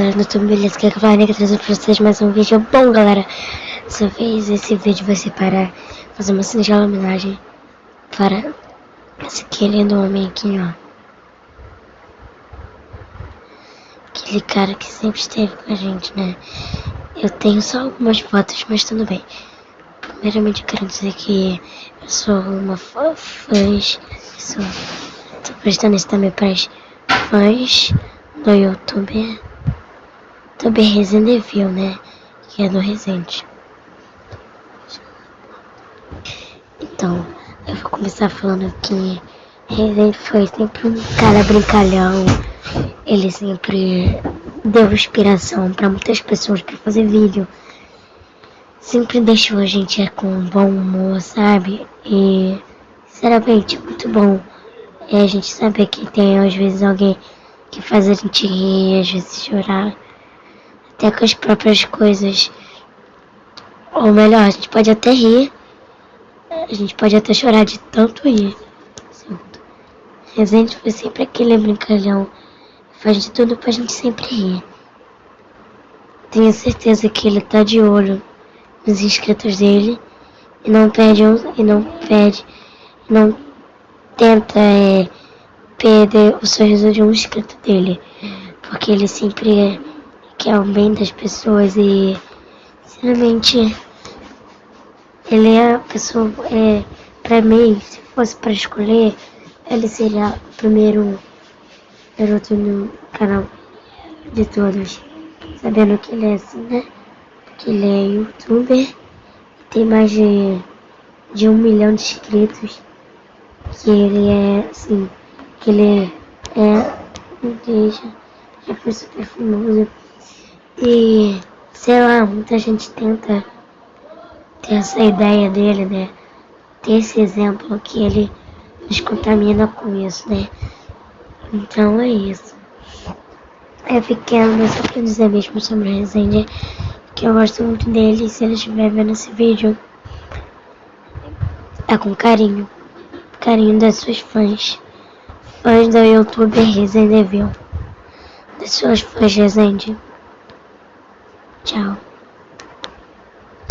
galera do YouTube, beleza? Que é a Cavalaria trazendo pra vocês mais um vídeo. Bom, galera, dessa vez esse vídeo vai ser para fazer uma singela homenagem para esse querido homem aqui, ó. Aquele cara que sempre esteve com a gente, né? Eu tenho só algumas fotos, mas tudo bem. Primeiramente eu quero dizer que eu sou uma tô prestando isso também para os fãs do YouTube Resident Evil, né? Que é do Resident. Então, eu vou começar falando que Resident foi sempre um cara brincalhão. Ele sempre deu inspiração para muitas pessoas para fazer vídeo. Sempre deixou a gente com bom humor, sabe? E, sinceramente, muito bom. A gente sabe que tem às vezes alguém que faz a gente rir, às vezes chorar. Até com as próprias coisas. Ou melhor, a gente pode até rir. A gente pode até chorar de tanto rir. Resident foi sempre aquele brincalhão. Faz de tudo pra gente sempre rir. Tenho certeza que ele tá de olho nos inscritos dele. E não tenta perder o sorriso de um inscrito dele. Porque ele sempre quer o bem das pessoas e, sinceramente, ele é a pessoa, pra mim, se fosse pra escolher, ele seria o primeiro garoto no canal de todos, sabendo que ele é assim, né? Que ele é youtuber, tem mais de 1 milhão de inscritos, que ele é assim, que ele já foi super famoso. E, sei lá, muita gente tenta ter essa ideia dele, né? Ter esse exemplo que ele nos contamina com isso, né? Então é isso. É pequeno, mas só pra dizer mesmo sobre o Resende, que eu gosto muito dele. E se ele estiver vendo esse vídeo, tá com carinho. Carinho das suas fãs. Fãs do youtuber Resident Evil. Das suas fãs Resende. Tchau.